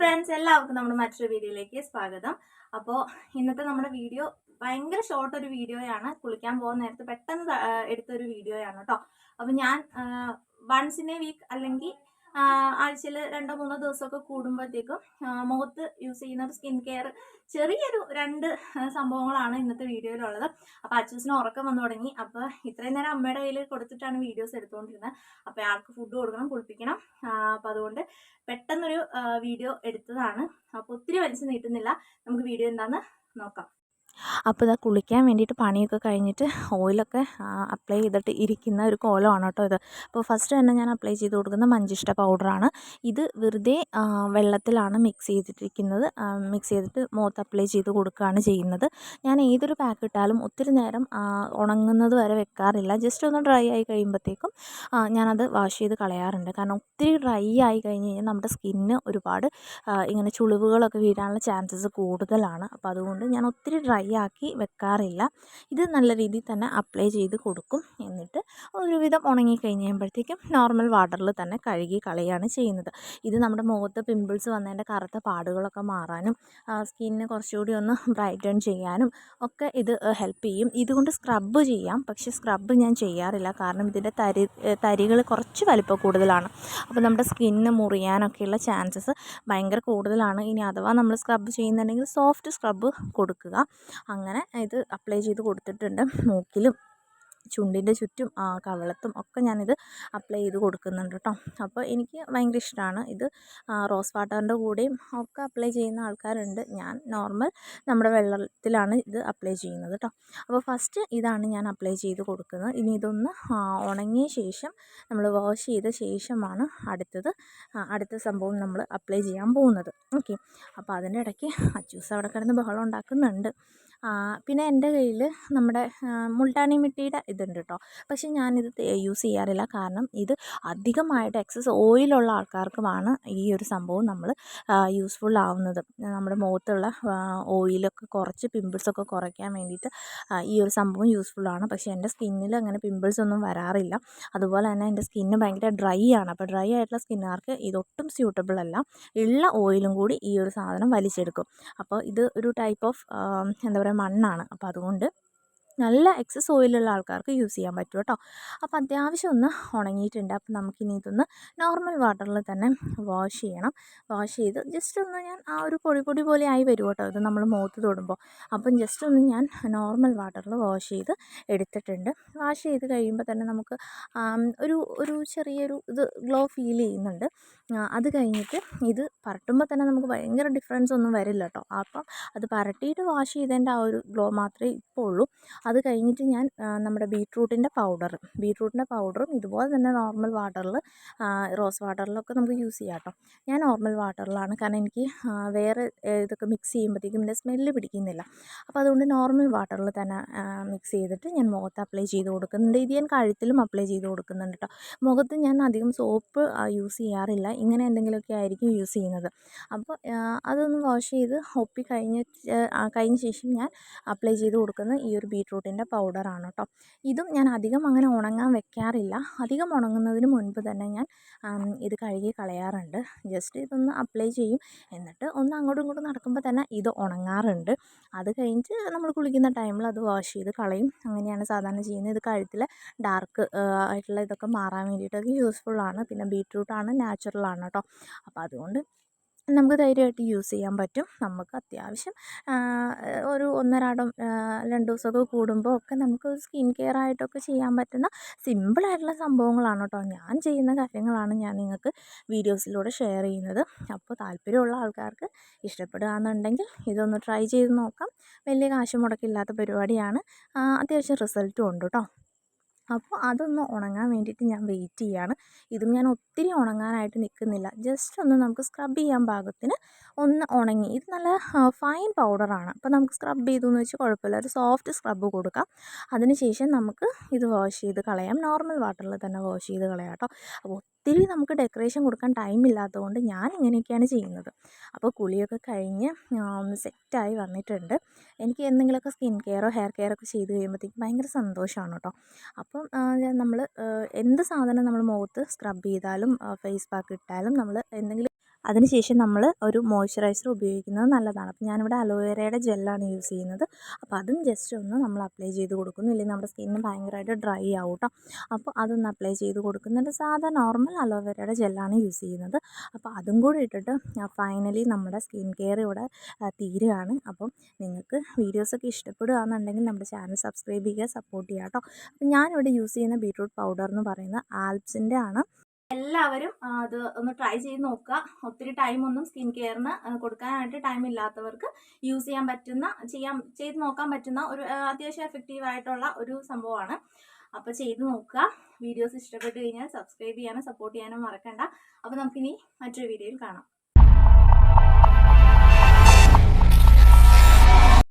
Friends, എല്ലാവർക്കും നമ്മുടെ മറ്റൊരു വീഡിയോയിലേക്ക് സ്വാഗതം. അപ്പോൾ ഇന്നത്തെ നമ്മുടെ വീഡിയോ ഭയങ്കര ഷോർട്ട് ഒരു വീഡിയോയാണ്. കുളിക്കാൻ പോകുന്ന നേരത്ത് പെട്ടെന്ന് എടുത്തൊരു വീഡിയോയാണ് കേട്ടോ. അപ്പോൾ ഞാൻ വൺസ് ഇൻ എ വീക്ക് അല്ലെങ്കിൽ ആഴ്ചയിൽ 2-3 ദിവസമൊക്കെ കൂടുമ്പോഴത്തേക്കും മുഖത്ത് യൂസ് ചെയ്യുന്ന ഒരു സ്കിൻ കെയർ ചെറിയൊരു 2 സംഭവങ്ങളാണ് ഇന്നത്തെ വീഡിയോയിലുള്ളത്. അപ്പോൾ അച്ചൂസിന് ഉറക്കം വന്നു തുടങ്ങി. അപ്പോൾ ഇത്രയും നേരം അമ്മയുടെ കയ്യിൽ കൊടുത്തിട്ടാണ് വീഡിയോസ് എടുത്തുകൊണ്ടിരുന്നത്. അപ്പോൾ ആൾക്ക് ഫുഡ് കൊടുക്കണം, കുളിപ്പിക്കണം. അപ്പോൾ അതുകൊണ്ട് പെട്ടെന്നൊരു വീഡിയോ എടുത്തതാണ്. അപ്പോൾ ഒത്തിരി വലിച്ചു നീട്ടുന്നില്ല, നമുക്ക് വീഡിയോ എന്താണെന്ന് നോക്കാം. അപ്പോൾ ഇതാ കുളിക്കാൻ വേണ്ടിയിട്ട് പണിയൊക്കെ കഴിഞ്ഞിട്ട് ഓയിലൊക്കെ അപ്ലൈ ചെയ്തിട്ട് ഇരിക്കുന്ന ഒരു കോലമാണ് കേട്ടോ ഇത്. അപ്പോൾ ഫസ്റ്റ് തന്നെ ഞാൻ അപ്ലൈ ചെയ്ത് കൊടുക്കുന്ന മഞ്ചിഷ്ട പൗഡറാണ്. ഇത് വെറുതെ വെള്ളത്തിലാണ് മിക്സ് ചെയ്തിട്ടിരിക്കുന്നത്. മിക്സ് ചെയ്തിട്ട് മുഖത്ത് അപ്ലൈ ചെയ്ത് കൊടുക്കുകയാണ് ചെയ്യുന്നത്. ഞാൻ ഏതൊരു പാക്ക് ഇട്ടാലും ഒത്തിരി നേരം ഉണങ്ങുന്നത് വരെ വെക്കാറില്ല. ജസ്റ്റ് ഒന്ന് ഡ്രൈ ആയി കഴിയുമ്പോഴത്തേക്കും ഞാനത് വാഷ് ചെയ്ത് കളയാറുണ്ട്. കാരണം ഒത്തിരി ഡ്രൈ ആയി കഴിഞ്ഞ് കഴിഞ്ഞാൽ നമ്മുടെ സ്കിന്ന് ഒരുപാട് ഇങ്ങനെ ചുളിവുകളൊക്കെ വീഴാനുള്ള ചാൻസസ് കൂടുതലാണ്. അപ്പോൾ അതുകൊണ്ട് ഞാൻ ഒത്തിരി ഡ്രൈ ആക്കി വെക്കാറില്ല. ഇത് നല്ല രീതിയിൽ തന്നെ അപ്ലൈ ചെയ്ത് കൊടുക്കും. എന്നിട്ട് ഒരുവിധം ഉണങ്ങിക്കഴിഞ്ഞ് കഴിയുമ്പോഴത്തേക്കും നോർമൽ വാട്ടറിൽ തന്നെ കഴുകി കളയാണ് ചെയ്യുന്നത്. ഇത് നമ്മുടെ മുഖത്ത് പിമ്പിൾസ് വന്നതിൻ്റെ കറുത്ത പാടുകളൊക്കെ മാറാനും സ്കിന്നിന് കുറച്ചുകൂടി ഒന്ന് ബ്രൈറ്റൺ ചെയ്യാനും ഒക്കെ ഇത് ഹെൽപ്പ് ചെയ്യും. ഇതുകൊണ്ട് സ്ക്രബ് ചെയ്യാം, പക്ഷേ സ്ക്രബ് ഞാൻ ചെയ്യാറില്ല. കാരണം ഇതിൻ്റെ തരികൾ കുറച്ച് വലിപ്പം കൂടുതലാണ്. അപ്പോൾ നമ്മുടെ സ്കിന്ന് മുറിയാനൊക്കെയുള്ള ചാൻസസ് ഭയങ്കര കൂടുതലാണ്. ഇനി അഥവാ നമ്മൾ സ്ക്രബ് ചെയ്യുന്നുണ്ടെങ്കിൽ സോഫ്റ്റ് സ്ക്രബ് കൊടുക്കുക. അങ്ങനെ ഇത് അപ്ലൈ ചെയ്ത് കൊടുത്തിട്ടുണ്ട്. മൂക്കിലും ചുണ്ടിൻ്റെ ചുറ്റും കവിളത്തും ഒക്കെ ഞാനിത് അപ്ലൈ ചെയ്ത് കൊടുക്കുന്നുണ്ട് കേട്ടോ. അപ്പോൾ എനിക്ക് ഭയങ്കര ഇഷ്ടമാണ് ഇത്. റോസ് വാട്ടറിൻ്റെ കൂടെയും ഒക്കെ അപ്ലൈ ചെയ്യുന്ന ആൾക്കാരുണ്ട്. ഞാൻ നോർമൽ നമ്മുടെ വെള്ളത്തിലാണ് ഇത് അപ്ലൈ ചെയ്യുന്നത് കേട്ടോ. അപ്പോൾ ഫസ്റ്റ് ഇതാണ് ഞാൻ അപ്ലൈ ചെയ്ത് കൊടുക്കുന്നത്. ഇനി ഇതൊന്ന് ഉണങ്ങിയ ശേഷം നമ്മൾ വാഷ് ചെയ്ത ശേഷമാണ് അടുത്ത സംഭവം നമ്മൾ അപ്ലൈ ചെയ്യാൻ പോകുന്നത്. ഓക്കെ, അപ്പോൾ അതിൻ്റെ ഇടയ്ക്ക് അച്ചൂസ് അവിടെ കിടന്ന് ബഹളം ഉണ്ടാക്കുന്നുണ്ട്. പിന്നെ എൻ്റെ കയ്യിൽ നമ്മുടെ മുൾട്ടാനി മിട്ടിയുടെ ഇതുണ്ട് കേട്ടോ. പക്ഷേ ഞാനിത് യൂസ് ചെയ്യാറില്ല. കാരണം ഇത് അധികമായിട്ട് എക്സസ് ഓയിലുള്ള ആൾക്കാർക്കുമാണ് ഈ ഒരു സംഭവം നമ്മൾ യൂസ്ഫുൾ ആവുന്നത്. നമ്മുടെ മുഖത്തുള്ള ഓയിലൊക്കെ കുറച്ച് പിമ്പിൾസൊക്കെ കുറയ്ക്കാൻ വേണ്ടിയിട്ട് ഈ ഒരു സംഭവം യൂസ്ഫുള്ളാണ്. പക്ഷേ എൻ്റെ സ്കിന്നിൽ അങ്ങനെ പിമ്പിൾസ് ഒന്നും വരാറില്ല. അതുപോലെ തന്നെ എൻ്റെ സ്കിന്ന് ഭയങ്കര ഡ്രൈ ആണ്. അപ്പോൾ ഡ്രൈ ആയിട്ടുള്ള സ്കിന്നുകാർക്ക് ഇതൊട്ടും സ്യൂട്ടബിൾ അല്ല. ഉള്ള ഓയിലും കൂടി ഈ ഒരു സാധനം വലിച്ചെടുക്കും. അപ്പോൾ ഇത് ഒരു ടൈപ്പ് ഓഫ് എന്താ പറയുക, മണ്ണാണ്. അപ്പോൾ അതുകൊണ്ട് നല്ല എക്സസ് ഓയിലുള്ള ആൾക്കാർക്ക് യൂസ് ചെയ്യാൻ പറ്റും കേട്ടോ. അപ്പോൾ അത്യാവശ്യം ഒന്ന് ഉണങ്ങിയിട്ടുണ്ട്. അപ്പോൾ നമുക്കിനി ഇതൊന്ന് നോർമൽ വാട്ടറിൽ തന്നെ വാഷ് ചെയ്യണം. വാഷ് ചെയ്ത് ജസ്റ്റ് ഒന്ന് ഞാൻ ഒരു പൊടി പോലെ ആയി വരും കേട്ടോ ഇത് നമ്മൾ മുഖത്ത് തൊടുമ്പോൾ. അപ്പം ജസ്റ്റ് ഒന്ന് ഞാൻ നോർമൽ വാട്ടറിൽ വാഷ് ചെയ്ത് എടുത്തിട്ടുണ്ട്. വാഷ് ചെയ്ത് കഴിയുമ്പോൾ തന്നെ നമുക്ക് ഒരു ചെറിയൊരു ഇത് ഗ്ലോ ഫീൽ ചെയ്യുന്നുണ്ട്. അത് കഴിഞ്ഞിട്ട് ഇത് പരട്ടുമ്പോൾ തന്നെ നമുക്ക് ഭയങ്കര ഡിഫറൻസ് ഒന്നും വരില്ല കേട്ടോ. അപ്പം അത് പരട്ടിയിട്ട് വാഷ് ചെയ്തതിൻ്റെ ആ ഒരു ഗ്ലോ മാത്രമേ ഇപ്പോൾ ഉള്ളൂ. അത് കഴിഞ്ഞിട്ട് ഞാൻ നമ്മുടെ ബീട്രൂട്ടിൻ്റെ പൗഡറും ഇതുപോലെ തന്നെ നോർമൽ വാട്ടറിൽ റോസ് വാട്ടറിലൊക്കെ നമുക്ക് യൂസ് ചെയ്യാം കേട്ടോ. ഞാൻ നോർമൽ വാട്ടറിലാണ്, കാരണം എനിക്ക് വേറെ ഇതൊക്കെ മിക്സ് ചെയ്യുമ്പോഴത്തേക്കും ഇതിൻ്റെ സ്മെല്ല് പിടിക്കുന്നില്ല. അപ്പോൾ അതുകൊണ്ട് നോർമൽ വാട്ടറിൽ തന്നെ മിക്സ് ചെയ്തിട്ട് ഞാൻ മുഖത്ത് അപ്ലൈ ചെയ്ത് കൊടുക്കുന്നുണ്ട്. ഇത് ഞാൻ കഴുത്തിലും അപ്ലൈ ചെയ്ത് കൊടുക്കുന്നുണ്ട് കേട്ടോ. മുഖത്ത് ഞാൻ അധികം സോപ്പ് യൂസ് ചെയ്യാറില്ല. ഇങ്ങനെ എന്തെങ്കിലുമൊക്കെ ആയിരിക്കും യൂസ് ചെയ്യുന്നത്. അപ്പോൾ അതൊന്ന് വാഷ് ചെയ്ത് കഴിഞ്ഞ ശേഷം ഞാൻ അപ്ലൈ ചെയ്ത് കൊടുക്കുന്ന ഈ ഒരു ബീട്രൂട്ടിൻ്റെ പൗഡറാണ് കേട്ടോ. ഇതും ഞാൻ അധികം അങ്ങനെ ഉണങ്ങാൻ വെക്കാറില്ല. അധികം ഉണങ്ങുന്നതിന് മുൻപ് തന്നെ ഞാൻ ഇത് കഴുകി കളയാറുണ്ട്. ജസ്റ്റ് ഇതൊന്ന് അപ്ലൈ ചെയ്യും, എന്നിട്ട് ഒന്ന് അങ്ങോട്ടും ഇങ്ങോട്ടും നടക്കുമ്പോൾ തന്നെ ഇത് ഉണങ്ങാറുണ്ട്. അത് കഴിഞ്ഞിട്ട് നമ്മൾ കുളിക്കുന്ന ടൈമിൽ അത് വാഷ് ചെയ്ത് കളയും. അങ്ങനെയാണ് സാധാരണ ചെയ്യുന്നത്. ഇത് കഴുത്തിൽ ഡാർക്ക് ആയിട്ടുള്ള ഇതൊക്കെ മാറാൻ വേണ്ടിയിട്ടൊക്കെ യൂസ്ഫുള്ളാണ്. പിന്നെ ബീട്രൂട്ടാണ്, നാച്ചുറലാണ് കേട്ടോ. അപ്പോൾ അതുകൊണ്ട് നമുക്ക് ധൈര്യമായിട്ട് യൂസ് ചെയ്യാൻ പറ്റും. നമുക്ക് അത്യാവശ്യം ഒരു ഒന്നരാടം 2 ദിവസമൊക്കെ കൂടുമ്പോൾ ഒക്കെ നമുക്ക് സ്കിൻ കെയർ ആയിട്ടൊക്കെ ചെയ്യാൻ പറ്റുന്ന സിമ്പിളായിട്ടുള്ള സംഭവങ്ങളാണ് കേട്ടോ. ഞാൻ ചെയ്യുന്ന കാര്യങ്ങളാണ് ഞാൻ നിങ്ങൾക്ക് വീഡിയോസിലൂടെ ഷെയർ ചെയ്യുന്നത്. അപ്പോൾ താല്പര്യമുള്ള ആൾക്കാർക്ക് ഇഷ്ടപ്പെടുകയാണെന്നുണ്ടെങ്കിൽ ഇതൊന്ന് ട്രൈ ചെയ്ത് നോക്കാം. വലിയ കാശ് മുടക്കില്ലാത്ത പരിപാടിയാണ്. അത്യാവശ്യം റിസൾട്ടും ഉണ്ട് കേട്ടോ. അപ്പോൾ അതൊന്ന് ഉണങ്ങാൻ വേണ്ടിയിട്ട് ഞാൻ വെയിറ്റ് ചെയ്യുകയാണ്. ഇതും ഞാൻ ഒത്തിരി ഉണങ്ങാനായിട്ട് നിൽക്കുന്നില്ല. ജസ്റ്റ് ഒന്ന് നമുക്ക് സ്ക്രബ് ചെയ്യാൻ പാകത്തിന് ഒന്ന് ഉണങ്ങി. ഇത് നല്ല ഫൈൻ പൗഡറാണ്. അപ്പോൾ നമുക്ക് സ്ക്രബ് ചെയ്തു എന്ന് വെച്ച് കുഴപ്പമില്ല. ഒരു സോഫ്റ്റ് സ്ക്രബ് കൊടുക്കാം. അതിനുശേഷം നമുക്ക് ഇത് വാഷ് ചെയ്ത് കളയാം. നോർമൽ വാട്ടറിൽ തന്നെ വാഷ് ചെയ്ത് കളയാം കേട്ടോ. അപ്പോൾ ഒത്തിരി നമുക്ക് ഡെക്കറേഷൻ കൊടുക്കാൻ ടൈം ഇല്ലാത്തതുകൊണ്ട് ഞാൻ ഇങ്ങനെയൊക്കെയാണ് ചെയ്യുന്നത്. അപ്പോൾ കുളിയൊക്കെ കഴിഞ്ഞ് സെറ്റായി വന്നിട്ടുണ്ട്. എനിക്ക് എന്തെങ്കിലുമൊക്കെ സ്കിൻ കെയറോ ഹെയർ കെയറൊക്കെ ചെയ്ത് കഴിയുമ്പോഴത്തേക്കും ഭയങ്കര സന്തോഷമാണ് കേട്ടോ. അപ്പം നമ്മൾ എന്ത് സാധനം നമ്മൾ മുഖത്ത് സ്ക്രബ് ചെയ്താലും ഫേസ് പാക്ക് ഇട്ടാലും നമ്മൾ എന്തെങ്കിലും അതിനുശേഷം നമ്മൾ ഒരു മോയ്സ്ചറൈസർ ഉപയോഗിക്കുന്നത് നല്ലതാണ്. അപ്പോൾ ഞാനിവിടെ അലോവേരയുടെ ജെല്ലാണ് യൂസ് ചെയ്യുന്നത്. അപ്പോൾ അതും ജസ്റ്റ് ഒന്ന് നമ്മൾ അപ്ലൈ ചെയ്ത് കൊടുക്കുന്നു. ഇല്ലെങ്കിൽ നമ്മുടെ സ്കിന്ന് ഭയങ്കരമായിട്ട് ഡ്രൈ ആവും കേട്ടോ. അപ്പോൾ അതൊന്ന് അപ്ലൈ ചെയ്ത് കൊടുക്കുന്നുണ്ട്. സാധാ നോർമൽ അലോവേരയുടെ ജെല്ലാണ് യൂസ് ചെയ്യുന്നത്. അപ്പോൾ അതും കൂടി ഇട്ടിട്ട് ഫൈനലി നമ്മുടെ സ്കിൻ കെയർ ഇവിടെ തീരുകയാണ്. അപ്പം നിങ്ങൾക്ക് വീഡിയോസൊക്കെ ഇഷ്ടപ്പെടുകയാണെന്നുണ്ടെങ്കിൽ നമ്മുടെ ചാനൽ സബ്സ്ക്രൈബ് ചെയ്യുക, സപ്പോർട്ട് ചെയ്യുക കേട്ടോ. അപ്പം ഞാനിവിടെ യൂസ് ചെയ്യുന്ന ബീട്രൂട്ട് പൗഡർ എന്ന് പറയുന്നത് ആൽപ്സിൻ്റെ ആണ്. എല്ലാവരും അത് ഒന്ന് ട്രൈ ചെയ്ത് നോക്കുക. ഒത്തിരി ടൈമൊന്നും സ്കിൻ കെയറിന് കൊടുക്കാനായിട്ട് ടൈം ഇല്ലാത്തവർക്ക് യൂസ് ചെയ്യാൻ പറ്റുന്ന ചെയ്ത് നോക്കാൻ പറ്റുന്ന ഒരു അത്യാവശ്യം എഫക്റ്റീവായിട്ടുള്ള ഒരു സംഭവമാണ്. അപ്പോൾ ചെയ്ത് നോക്കുക. വീഡിയോസ് ഇഷ്ടപ്പെട്ട് കഴിഞ്ഞാൽ സബ്സ്ക്രൈബ് ചെയ്യാനും സപ്പോർട്ട് ചെയ്യാനും മറക്കണ്ട. അപ്പോൾ നമുക്കിനി മറ്റൊരു വീഡിയോയിൽ കാണാം.